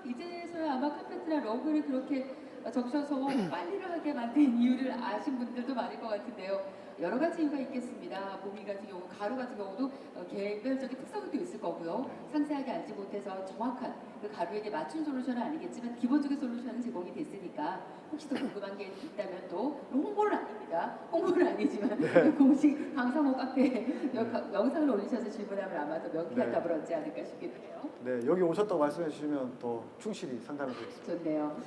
Speaker 1: 이제서야 아마 카페트나 러그를 그렇게 적셔서 빨리를 하게 만든 이유를 아신 분들도 많을 것 같은데요. 여러 가지 이유가 있겠습니다. 보미 같은 경우, 가루 같은 경우도 개별적인 특성이 또 있을 거고요. 상세하게 알지 못해서 정확한 그 가루에게 맞춘 솔루션은 아니겠지만 기본적인 솔루션은 제공이 됐으니까, 혹시 더 궁금한 게 있다면 또 홍보는 아닙니다. 홍보는 아니지만 그 공식 방사모 카페에 영상을 올리셔서 질문하면 아마 더 명쾌한 답을 얻지 않을까 싶겠네요.
Speaker 2: 네, 여기 오셨다고 말씀해 주시면 더 충실히 상담해 드리겠습니다.
Speaker 1: 좋네요.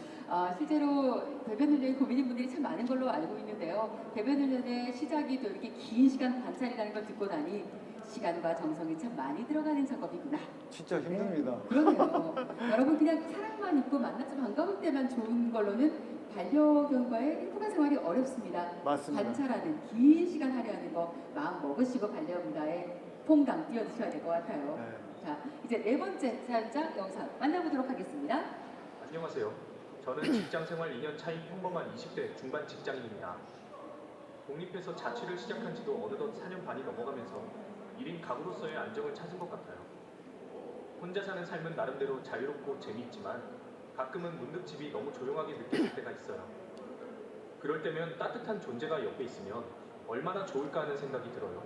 Speaker 1: 실제로 배변 훈련에 고민인 분들이 참 많은 걸로 알고 있는데요. 배변 훈련의 시작이 또 이렇게 긴 시간 관찰이라는 걸 듣고 나니 시간과 정성이 참 많이 들어가는 작업이구나.
Speaker 2: 진짜 힘듭니다.
Speaker 1: 그러네요. 여러분, 그냥 사랑만 있고 만나서 반가울 때만 좋은 걸로는 반려견과의 행복한 생활이 어렵습니다.
Speaker 2: 맞습니다.
Speaker 1: 관찰하는 긴 시간 할애하는 거 마음 먹으시고 반려견과의 퐁당 뛰어드셔야 될 것 같아요.
Speaker 2: 네.
Speaker 1: 자, 이제 네 번째 사연자 영상 만나보도록 하겠습니다.
Speaker 5: 안녕하세요. 저는 직장생활 2년 차인 평범한 20대 중반 직장인입니다. 독립해서 자취를 시작한 지도 어느덧 4년 반이 넘어가면서 1인 가구로서의 안정을 찾은 것 같아요. 혼자 사는 삶은 나름대로 자유롭고 재미있지만 가끔은 문득 집이 너무 조용하게 느껴질 때가 있어요. 그럴 때면 따뜻한 존재가 옆에 있으면 얼마나 좋을까 하는 생각이 들어요.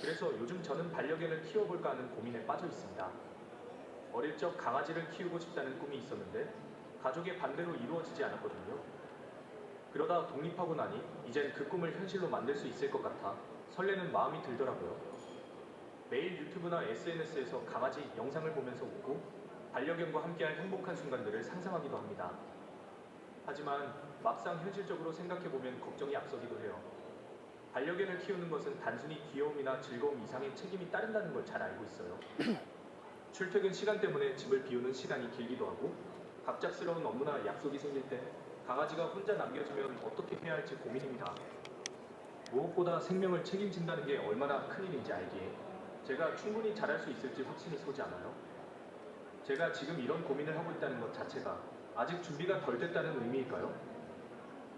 Speaker 5: 그래서 요즘 저는 반려견을 키워볼까 하는 고민에 빠져 있습니다. 어릴 적 강아지를 키우고 싶다는 꿈이 있었는데 가족의 반대로 이루어지지 않았거든요. 그러다 독립하고 나니 이젠 그 꿈을 현실로 만들 수 있을 것 같아 설레는 마음이 들더라고요. 매일 유튜브나 SNS에서 강아지 영상을 보면서 웃고 반려견과 함께할 행복한 순간들을 상상하기도 합니다. 하지만 막상 현실적으로 생각해보면 걱정이 앞서기도 해요. 반려견을 키우는 것은 단순히 귀여움이나 즐거움 이상의 책임이 따른다는 걸 잘 알고 있어요. 출퇴근 시간 때문에 집을 비우는 시간이 길기도 하고 갑작스러운 업무나 약속이 생길 때 강아지가 혼자 남겨지면 어떻게 해야 할지 고민입니다. 무엇보다 생명을 책임진다는 게 얼마나 큰일인지 알기에 제가 충분히 잘할 수 있을지 확신이 서지 않아요. 제가 지금 이런 고민을 하고 있다는 것 자체가 아직 준비가 덜 됐다는 의미일까요?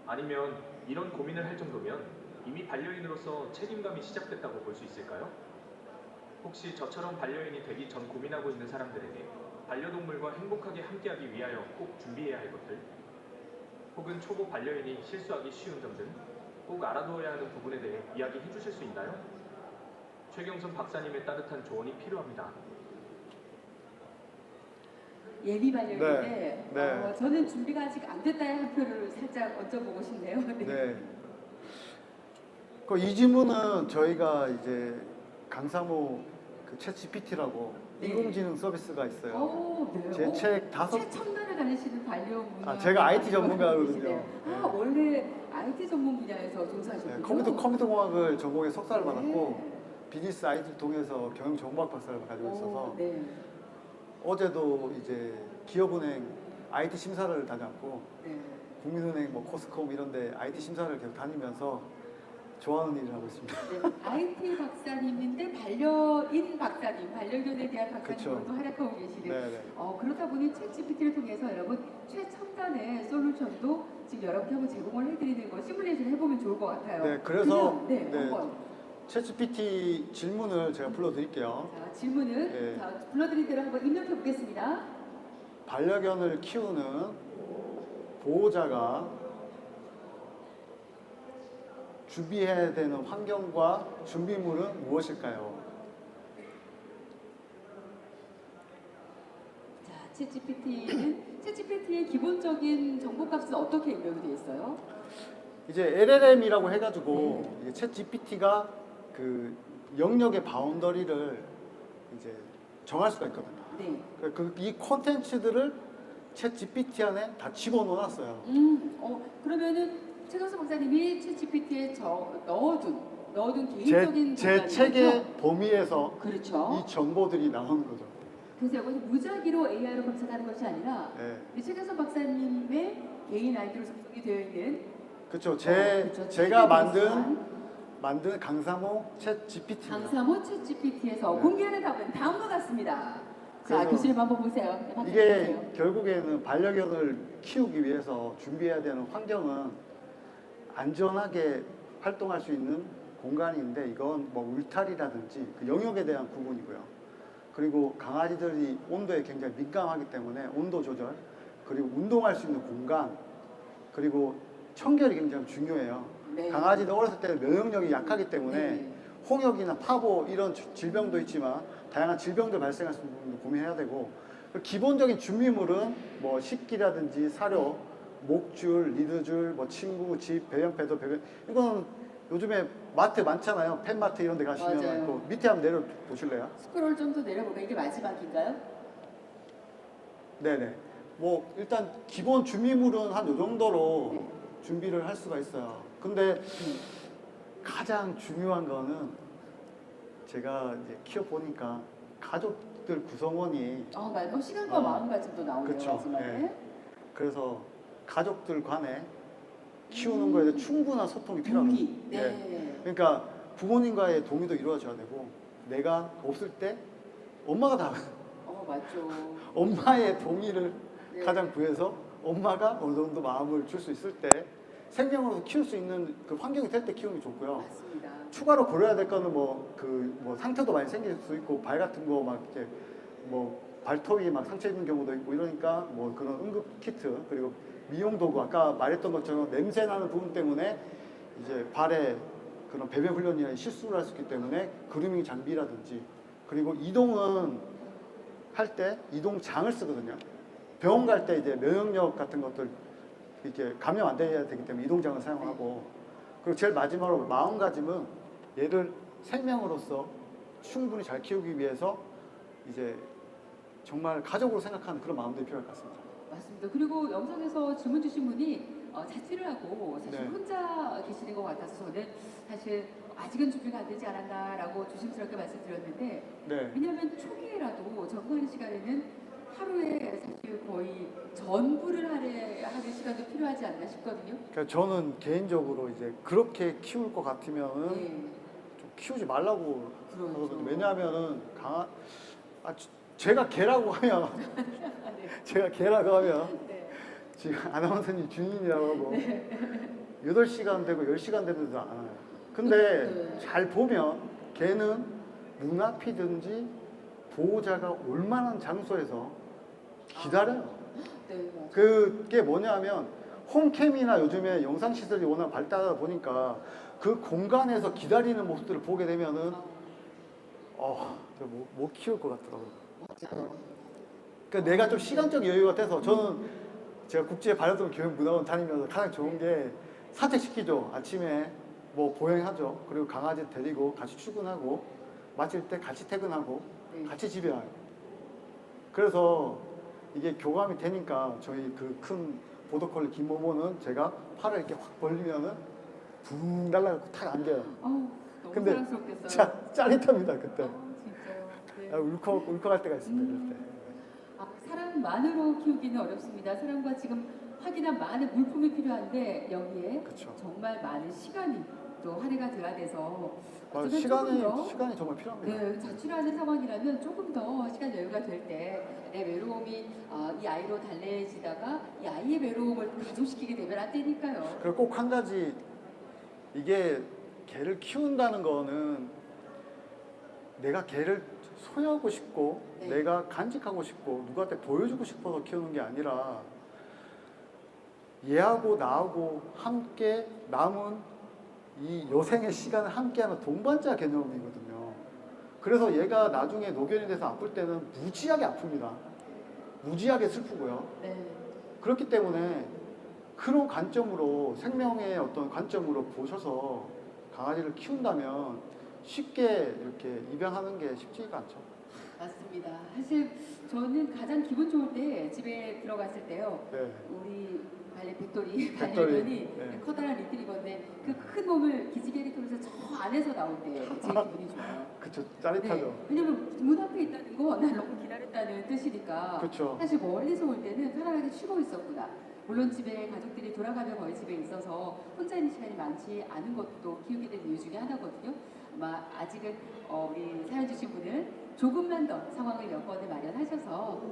Speaker 5: 아니면 이런 고민을 할 정도면 이미 반려인으로서 책임감이 시작됐다고 볼 수 있을까요? 혹시 저처럼 반려인이 되기 전 고민하고 있는 사람들에게 반려동물과 행복하게 함께하기 위하여 꼭 준비해야 할 것들, 혹은 초보 반려인이 실수하기 쉬운 점 등 꼭 알아두어야 하는 부분에 대해 이야기해 주실 수 있나요? 최경선 박사님의 따뜻한 조언이 필요합니다.
Speaker 1: 예비 반려인인데
Speaker 2: 네.
Speaker 1: 저는 준비가 아직 안 됐다의 한 표를 살짝 얹어보고 싶네요. 네.
Speaker 2: 네. 이 질문은 저희가 이제 강사모 그 챗GPT라고
Speaker 1: 네.
Speaker 2: 인공지능 서비스가 있어요.
Speaker 1: 네.
Speaker 2: 제 책 다섯
Speaker 1: 최첨단을 가르치는 반려문화.
Speaker 2: 제가 IT 전문가거든요.
Speaker 1: 네. 원래 IT 전문 분야에서 종사하셨군요.
Speaker 2: 컴퓨터 공학을 전공해 석사를
Speaker 1: 네.
Speaker 2: 받았고 비즈니스 IT를 통해서 경영 정보학 박사를 가지고 있어서
Speaker 1: 네.
Speaker 2: 어제도 이제 기업은행 IT 심사를 다녔고
Speaker 1: 네.
Speaker 2: 국민은행 뭐 코스콤 이런데 IT 심사를 계속 다니면서 좋아하는 일을 하고 있습니다.
Speaker 1: 네. IT 박사님인데 반려인 박사님, 반려견에 대한
Speaker 2: 그쵸.
Speaker 1: 박사님으로도 활약하고 계시는.
Speaker 2: 네네.
Speaker 1: 그렇다 보니 챗GPT를 통해서 여러분 최첨단의 솔루션도 지금 여러분께 한번 제공을 해드리는 거 시뮬레이션 해보면 좋을 것 같아요.
Speaker 2: 네, 그래서
Speaker 1: 그냥,
Speaker 2: 네,
Speaker 1: 한번.
Speaker 2: 챗GPT 질문을 제가 불러드릴게요.
Speaker 1: 자, 질문은
Speaker 2: 네.
Speaker 1: 자, 불러드린 대로 한번 입력해 보겠습니다.
Speaker 2: 반려견을 키우는 보호자가 준비해야 되는 환경과 준비물은 무엇일까요?
Speaker 1: 자, 챗GPT의 기본적인 정보값은 어떻게 입력이 되어 있어요?
Speaker 2: 이제 LLM이라고 해가지고 이게 챗GPT가 그 영역의 바운더리를 이제 정할 수가 있거든요.
Speaker 1: 네.
Speaker 2: 이 콘텐츠들을 챗GPT 안에 다 집어넣어놨어요.
Speaker 1: 그러면은 최경수 박사님이 챗GPT에 넣어둔 개인적인
Speaker 2: 제
Speaker 1: 공간이죠?
Speaker 2: 책의 범위에서
Speaker 1: 그렇죠.
Speaker 2: 이 정보들이 나오는 거죠.
Speaker 1: 그래서 이것이 무작위로 AI로 검색하는 것이 아니라
Speaker 2: 네.
Speaker 1: 우리 최경수 박사님의 개인 아이디로 접속이 되어 있는
Speaker 2: 그렇죠.
Speaker 1: 그렇죠.
Speaker 2: 제가
Speaker 1: 책에
Speaker 2: 만든 강사모 챗 GPT.
Speaker 1: 강사모 챗GPT에서
Speaker 2: 네.
Speaker 1: 공개하는 답은 다음과 같습니다. 자,
Speaker 2: 그래서
Speaker 1: 교수님 한번 보세요. 네,
Speaker 2: 이게
Speaker 1: 보세요.
Speaker 2: 결국에는 반려견을 키우기 위해서 준비해야 되는 환경은 안전하게 활동할 수 있는 공간인데 이건 뭐 울타리라든지 그 영역에 대한 구분이고요. 그리고 강아지들이 온도에 굉장히 민감하기 때문에 온도 조절, 그리고 운동할 수 있는 공간, 그리고 청결이 굉장히 중요해요.
Speaker 1: 네.
Speaker 2: 강아지는 어렸을 때 면역력이 약하기 때문에
Speaker 1: 네.
Speaker 2: 홍역이나 파보 이런 질병도 있지만 다양한 질병들 발생할 수 있는 부분도 고민해야 되고, 기본적인 준비물은 뭐 식기라든지 사료, 목줄, 리드줄, 뭐 친구, 집, 배변패드, 이거는 요즘에 마트 많잖아요. 펫마트 이런 데 가시면
Speaker 1: 맞아요.
Speaker 2: 그 밑에 한번 내려 보실래요?
Speaker 1: 스크롤 좀 더 내려볼까요? 이게 마지막인가요?
Speaker 2: 네네. 뭐 일단 기본 준비물은 한 요 정도로
Speaker 1: 네.
Speaker 2: 준비를 할 수가 있어요. 근데 가장 중요한 거는 제가 이제 키워보니까 가족들 구성원이
Speaker 1: 시간과 마음가짐도 나오네요.
Speaker 2: 그쵸.
Speaker 1: 마지막에.
Speaker 2: 네. 그래서 가족들 간에 키우는 거에 대해 충분한 소통이 필요합니다.
Speaker 1: 동의. 네.
Speaker 2: 예. 그러니까 부모님과의 동의도 이루어져야 되고 내가 없을 때 엄마가 다
Speaker 1: 맞죠.
Speaker 2: 엄마의 동의를
Speaker 1: 네.
Speaker 2: 가장 구해서 엄마가 어느 정도 마음을 줄 수 있을 때 생명으로서 키울 수 있는 그 환경이 될 때 키우는 게 좋고요.
Speaker 1: 맞습니다.
Speaker 2: 추가로 고려해야 될 거는 상처도 많이 생길 수 있고 발 같은 거 막 이렇게 뭐 발톱이 막 상처 입는 경우도 있고 이러니까 뭐 그런 응급 키트, 그리고 미용 도구, 아까 말했던 것처럼 냄새 나는 부분 때문에 이제 발에 그런 배변 훈련이나 실수를 할 수 있기 때문에 그루밍 장비라든지, 그리고 이동은 할 때 이동장을 쓰거든요. 병원 갈 때 이제 면역력 같은 것들 이렇게 감염 안 돼야 되기 때문에 이동장을 사용하고, 그리고 제일 마지막으로 마음가짐은 얘를 생명으로서 충분히 잘 키우기 위해서 이제 정말 가족으로 생각하는 그런 마음들이 필요할 것 같습니다.
Speaker 1: 맞습니다. 그리고 영상에서 질문 주신 분이 자취를 하고 사실
Speaker 2: 네.
Speaker 1: 혼자 계시는 것 같아서 저는 사실 아직은 준비가 안 되지 않았나라고 조심스럽게 말씀드렸는데
Speaker 2: 네.
Speaker 1: 왜냐하면 초기에라도 전거하는 시간에는 하루에 사실 거의 전부를 하는 시간도 필요하지 않나 싶거든요.
Speaker 2: 그러니까 저는 개인적으로 이제 그렇게 키울 것 같으면은
Speaker 1: 네.
Speaker 2: 좀 키우지 말라고
Speaker 1: 그렇죠.
Speaker 2: 하거든요. 왜냐하면은 제가 개라고 하면 제가 개라고 하면
Speaker 1: 네.
Speaker 2: 지금 아나운서님 주인이라고 하고 8시간 되고 10시간 되면서 안 와요. 근데
Speaker 1: 네.
Speaker 2: 잘 보면 개는 문 앞이든지 보호자가 올 만한 장소에서 기다려요.
Speaker 1: 네, 맞아요.
Speaker 2: 그게 뭐냐면 홈캠이나 요즘에 영상 시설이 워낙 발달하다 보니까 그 공간에서 기다리는 모습들을 보게 되면은 못 키울 것 같더라고요. 그러니까 내가 좀 시간적 여유가 돼서 저는 제가 국제 반려동 교육문화원 다니면서 가장 좋은 게 산책시키죠. 아침에 뭐 보행하죠. 그리고 강아지 데리고 같이 출근하고 마칠 때 같이 퇴근하고
Speaker 1: 네.
Speaker 2: 같이 집에 와요. 그래서 이게 교감이 되니까 저희 그 큰 보더콜리 김모모는 제가 팔을 이렇게 확 벌리면은 붕 날아가고 탁 안겨요.
Speaker 1: 너무
Speaker 2: 근데
Speaker 1: 사랑스럽겠어요.
Speaker 2: 짜릿합니다 그때.
Speaker 1: 진짜요. 네.
Speaker 2: 울컥할 때가 있습니다 그때.
Speaker 1: 사람만으로 키우기는 어렵습니다. 사람과 지금 확인한 많은 물품이 필요한데 여기에
Speaker 2: 그렇죠.
Speaker 1: 정말 많은 시간이 또 할애가 돼야 돼서 어쩌면
Speaker 2: 시간이
Speaker 1: 조금 더
Speaker 2: 시간이 정말 필요합니다.
Speaker 1: 네, 자취하는 상황이라면 조금 더 시간 여유가 될 때 내 외로움이 이 아이로 달래지다가 이 아이의 외로움을 가중시키게 되면 안 되니까요.
Speaker 2: 그리고 꼭 한 가지 이게 개를 키운다는 거는 내가 개를 소유하고 싶고
Speaker 1: 네.
Speaker 2: 내가 간직하고 싶고 누구한테 보여주고 싶어서 키우는 게 아니라 얘하고 나하고 함께 남은 이 여생의 시간을 함께하는 동반자 개념이거든요. 그래서 얘가 나중에 노견이 돼서 아플 때는 무지하게 아픕니다. 무지하게 슬프고요.
Speaker 1: 네.
Speaker 2: 그렇기 때문에 그런 관점으로 생명의 어떤 관점으로 보셔서 강아지를 키운다면 쉽게 이렇게 입양하는 게 쉽지가 않죠.
Speaker 1: 맞습니다. 사실 저는 가장 기분 좋을 때 집에 들어갔을 때요.
Speaker 2: 네.
Speaker 1: 우리 백돌이
Speaker 2: 백돌이,
Speaker 1: 반려견이
Speaker 2: 네.
Speaker 1: 커다란 리트리버인데 그 큰 몸을 기지개를 통해서 저 안에서 나올 때 제 기분이 좋아요.
Speaker 2: 그쵸, 짜릿하죠.
Speaker 1: 네. 왜냐면 문 앞에 있다는 거 날 너무 기다렸다는 뜻이니까
Speaker 2: 그쵸.
Speaker 1: 사실 멀리서 올 때는 편안하게 쉬고 있었구나. 물론 집에 가족들이 돌아가면 거의 집에 있어서 혼자 있는 시간이 많지 않은 것도 키우게 된 이유 중에 하나거든요. 아마 아직은 우리 사연 주신 분은 조금만 더 상황을 여건을 마련하셔서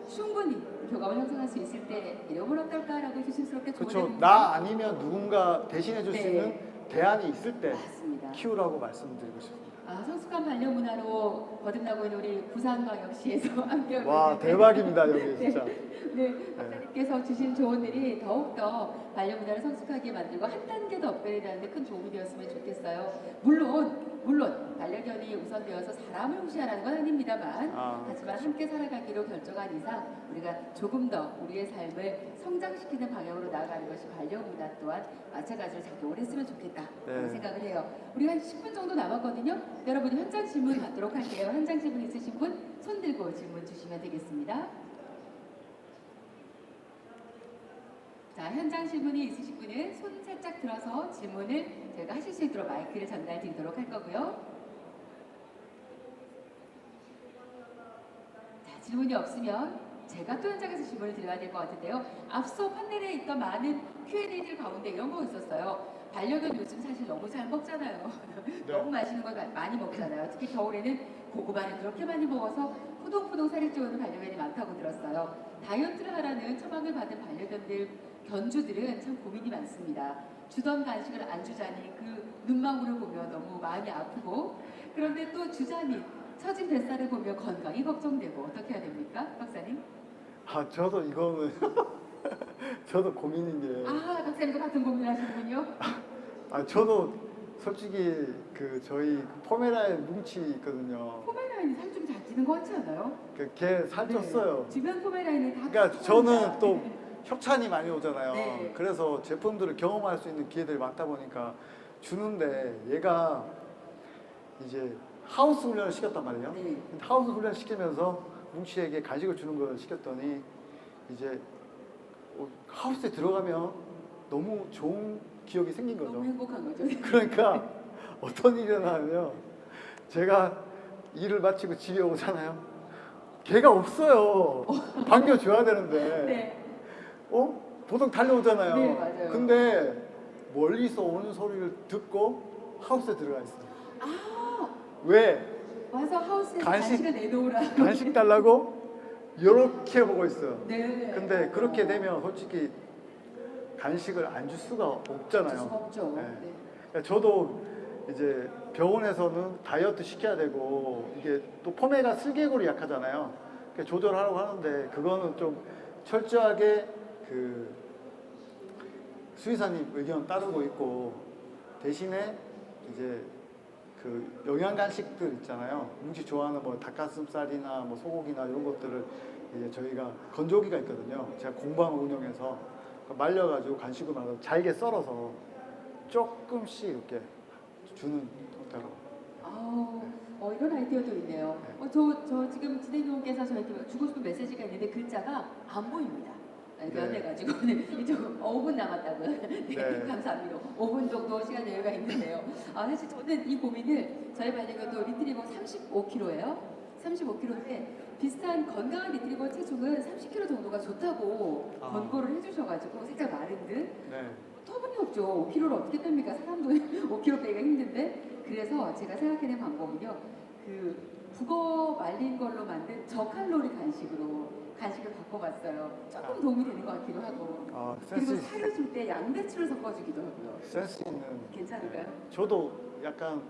Speaker 1: 충분히 교감을 형성할 수 있을 때 이러면 어떨까라고 조심스럽게
Speaker 2: 그쵸.
Speaker 1: 조언해
Speaker 2: 나 아니면 누군가 대신해 줄 수
Speaker 1: 네.
Speaker 2: 있는 대안이 있을 때
Speaker 1: 맞습니다.
Speaker 2: 키우라고 말씀드리고 싶습니다.
Speaker 1: 성숙한 반려 문화로 거듭나고 있는 우리 부산광역시에서 함께하고
Speaker 2: 와,
Speaker 1: 있는데
Speaker 2: 대박입니다, 여기 진짜.
Speaker 1: 네, 박사님께서 주신 조언들이 더욱더 반려 문화를 성숙하게 만들고 한 단계 더 업그레이드하는 데 큰 도움이 되었으면 좋겠어요. 물론 반려견이 우선되어서 사람을 무시하라는 건 아닙니다만 하지만 함께 살아가기로 결정한 이상 우리가 조금 더 우리의 삶을 성장시키는 방향으로 나아가는 것이 반려 문화 또한 마찬가지로 작용을 했으면 좋겠다
Speaker 2: 네.
Speaker 1: 생각을 해요. 우리가 한 10분 정도 남았거든요. 여러분이 현장 질문 받도록 할게요. 현장 질문 있으신 분 손 들고 질문 주시면 되겠습니다. 자, 현장 질문이 있으신 분은 손 살짝 들어서 질문을 저희가 하실 수 있도록 마이크를 전달 드리도록 할 거고요. 자, 질문이 없으면 제가 또 현장에서 질문을 드려야 될 것 같은데요. 앞서 판넬에 있던 많은 Q&A들 가운데 이런 거 있었어요. 반려견 요즘 사실 너무 잘 먹잖아요. 너무 맛있는 걸 많이 먹잖아요. 특히 겨울에는 고구마를 그렇게 많이 먹어서 포동포동 살이 찌우는 반려견이 많다고 들었어요. 다이어트를 하라는 처방을 받은 반려견들 견주들은 참 고민이 많습니다. 주던 간식을 안 주자니 그 눈망울을 보며 너무 마음이 아프고 그런데 또 주자니 처진 뱃살을 보며 건강이 걱정되고 어떻게 해야 됩니까? 박사님?
Speaker 2: 저도 이거는 저도 고민인 게
Speaker 1: 박사님도 같은 고민을 하시는군요.
Speaker 2: 저도 솔직히 저희 포메라의 뭉치 있거든요.
Speaker 1: 포메라인이 살 좀 잘 찌는 것 같지 않아요?
Speaker 2: 걔 살쪘어요.
Speaker 1: 주변 포메라인은 다
Speaker 2: 그러니까 저는 또 협찬이 많이 오잖아요.
Speaker 1: 네.
Speaker 2: 그래서 제품들을 경험할 수 있는 기회들이 많다 보니까 주는데 얘가 이제 하우스 훈련을 시켰단 말이에요.
Speaker 1: 네.
Speaker 2: 근데 하우스 훈련을 시키면서 뭉치에게 간식을 주는 걸 시켰더니 이제 하우스에 들어가면 너무 좋은 기억이 생긴 거죠.
Speaker 1: 너무 행복한 거죠.
Speaker 2: 그러니까 어떤 일이 일어나면 제가 일을 마치고 집에 오잖아요. 걔가 없어요. 반겨줘야 되는데.
Speaker 1: 네.
Speaker 2: 보통 달려오잖아요.
Speaker 1: 네, 맞아요.
Speaker 2: 근데 멀리서 오는 소리를 듣고 하우스에 들어가 있어요.
Speaker 1: 아,
Speaker 2: 왜?
Speaker 1: 와서 하우스에
Speaker 2: 간식-
Speaker 1: 간식을 내놓으라.
Speaker 2: 간식 달라고? 이렇게 보고 있어요.
Speaker 1: 네.
Speaker 2: 근데 그렇게 되면 솔직히 간식을 안 줄 수가 없잖아요.
Speaker 1: 줄 수가 없죠.
Speaker 2: 네.
Speaker 1: 네.
Speaker 2: 그러니까 저도 이제 병원에서는 다이어트 시켜야 되고 이게 또 포메가 슬개골이 약하잖아요. 그러니까 조절하라고 하는데 그거는 좀 철저하게 그 수의사님 의견 따르고 있고 대신에 이제 그 영양 간식들 있잖아요. 뭉치 좋아하는 뭐 닭가슴살이나 뭐 소고기나 이런 것들을 이제 저희가 건조기가 있거든요. 제가 공방을 운영해서 말려가지고 간식을 만들어 잘게 썰어서 조금씩 이렇게 주는 형태로.
Speaker 1: 이런 아이디어도 있네요. 저 지금 진행자분께서 저희한테 주고 싶은 메시지가 있는데 글자가 안 보입니다. 면해가지고 이쪽 5분 남았다고요. 네, 감사합니다. 5분 정도 시간 여유가 있는데요. 사실 저는 이 고민을 저희 반려견도 리트리버 35kg예요. 35kg인데 비슷한 건강한 리트리버 체중은 30kg 정도가 좋다고 권고를 해주셔가지고 살짝 마른 듯.
Speaker 2: 네.
Speaker 1: 터무니없죠. 5kg를 어떻게 뺍니까? 사람도 5kg 빼기가 힘든데. 그래서 제가 생각해낸 방법은요. 그 북어 말린 걸로 만든 저칼로리 간식을 바꿔봤어요. 조금 도움이 되는 것 같기도 하고. 그리고
Speaker 2: 센스,
Speaker 1: 살을 줄 때 양배추를 섞어주기도 하고요.
Speaker 2: 센스 있는.
Speaker 1: 괜찮을까요?
Speaker 2: 저도 약간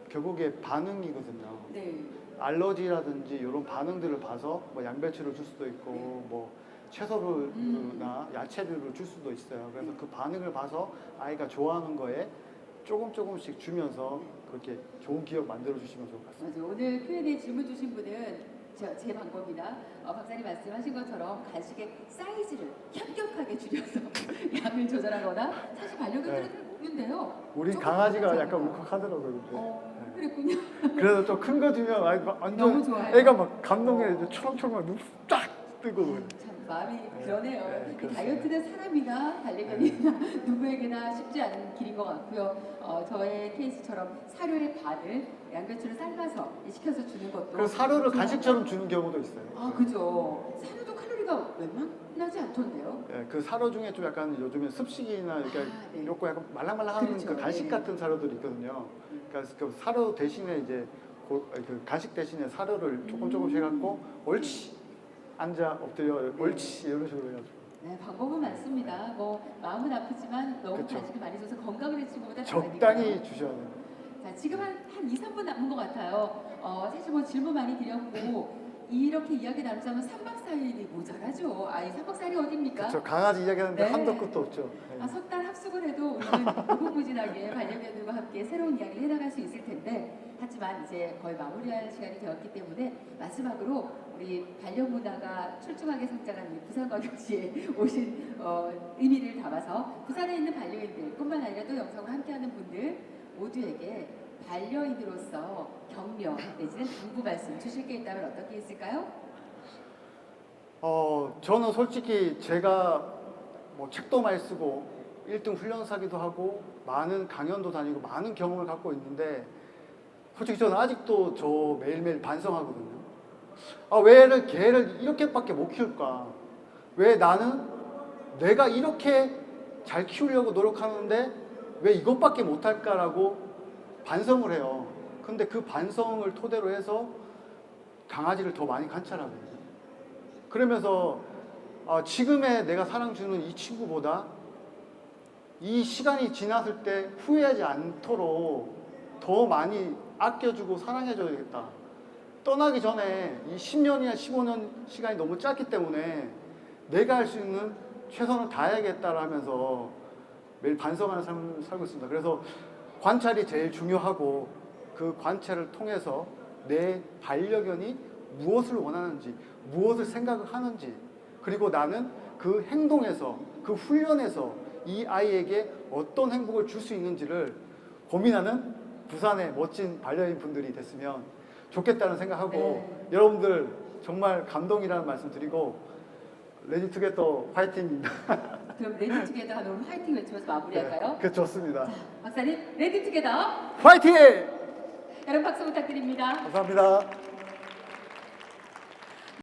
Speaker 2: 결국에 반응이거든요.
Speaker 1: 네.
Speaker 2: 알러지라든지 이런 반응들을 봐서 뭐 양배추를 줄 수도 있고 뭐 채소류나 야채류를 줄 수도 있어요. 그래서 그 반응을 봐서 아이가 좋아하는 거에 조금씩 주면서 그렇게 좋은 기억 만들어 주시면 좋을 것 같습니다.
Speaker 1: 맞아요. 오늘 Q&A 질문 주신 분은 제 방법이나 박사님 말씀하신 것처럼 간식의 사이즈를 현격하게 줄여서 양을 조절하거나 사실 반려견들은
Speaker 2: 네.
Speaker 1: 잘 모르는데요.
Speaker 2: 우린
Speaker 1: 조금
Speaker 2: 강아지가
Speaker 1: 그렇지
Speaker 2: 약간
Speaker 1: 않아요?
Speaker 2: 울컥하더라고요. 근데.
Speaker 1: 그랬군요.
Speaker 2: 그래서 좀 큰 거 주면 아이 막 완전
Speaker 1: 너무 좋아요.
Speaker 2: 애가 막 감동해 이제 초롱초롱 눈쫙 뜨고 그래요.
Speaker 1: 참 마음이 그러네요.
Speaker 2: 네,
Speaker 1: 이
Speaker 2: 그렇습니다.
Speaker 1: 다이어트는 사람이나 반려견이나 누구에게나 쉽지 않은 길인 것 같고요. 저의 케이스처럼 사료의 반을 양배추를 삶아서 시켜서 주는 것도.
Speaker 2: 그리고 사료를
Speaker 1: 좋은
Speaker 2: 간식처럼 주는 경우도 있어요.
Speaker 1: 그죠. 사료도 칼로리가 웬만하지 않던데요.
Speaker 2: 예, 그 사료 중에 좀 약간 요즘에 습식이나 이렇게
Speaker 1: 네.
Speaker 2: 요거 약간 말랑말랑한
Speaker 1: 그렇죠.
Speaker 2: 그 간식
Speaker 1: 네.
Speaker 2: 같은 사료들이 있거든요. 그러니까 그 사료 대신에 이제 그 간식 대신에 사료를 조금씩 해갖고 옳지 앉아 엎드려 옳지 이런 식으로 해가지고
Speaker 1: 네, 방법은 많습니다. 뭐 마음은 아프지만 너무
Speaker 2: 그쵸.
Speaker 1: 간식을 많이 줘서 건강을 해치는 것보다
Speaker 2: 적당히 주셔야 돼요.
Speaker 1: 자, 지금 한 2, 3분 남은 것 같아요. 사실 뭐 질문 많이 드렸고 이렇게 이야기 나누자면 3박 4일이 모자라죠. 아이 3박 4일이 어딥니까?
Speaker 2: 저 강아지 이야기하는데
Speaker 1: 네.
Speaker 2: 한도 끝도 없죠. 네.
Speaker 1: 석달 합숙을 해도 우리는 무궁무진하게 반려견들과 함께 새로운 이야기를 해나갈 수 있을 텐데 하지만 이제 거의 마무리할 시간이 되었기 때문에 마지막으로 우리 반려문화가 출중하게 성장한 이 부산광역시에 오신 의미를 담아서 부산에 있는 반려인들뿐만 아니라 또 영상을 함께하는 분들 모두에게 반려인으로서 격려 내지는 당부 말씀 주실 게 있다면 어떤 게 있을까요?
Speaker 2: 저는 솔직히 제가 뭐 책도 많이 쓰고 1등 훈련사기도 하고 많은 강연도 다니고 많은 경험을 갖고 있는데 솔직히 저는 아직도 저 매일매일 반성하거든요. 왜 걔를 이렇게밖에 못 키울까? 왜 나는 내가 이렇게 잘 키우려고 노력하는데 왜 이것밖에 못할까라고 반성을 해요. 근데 그 반성을 토대로 해서 강아지를 더 많이 관찰하거든요. 그러면서 지금의 내가 사랑 주는 이 친구보다 이 시간이 지났을 때 후회하지 않도록 더 많이 아껴주고 사랑해줘야겠다. 떠나기 전에 이 10년이나 15년 시간이 너무 짧기 때문에 내가 할 수 있는 최선을 다해야겠다라면서 매일 반성하는 삶을 살고 있습니다. 그래서 관찰이 제일 중요하고 그 관찰을 통해서 내 반려견이 무엇을 원하는지, 무엇을 생각을 하는지, 그리고 나는 그 행동에서, 그 훈련에서 이 아이에게 어떤 행복을 줄 수 있는지를 고민하는 부산의 멋진 반려인 분들이 됐으면 좋겠다는 생각하고 여러분들 정말 감동이라는 말씀 드리고 레디 투게더 파이팅입니다.
Speaker 1: 그럼 레디 투게더 하는 오늘 화이팅 외치면서 마무리할까요?
Speaker 2: 그 좋습니다.
Speaker 1: 박사님 레디 투게더
Speaker 2: 파이팅!
Speaker 1: 여러분 박수 부탁드립니다.
Speaker 2: 감사합니다.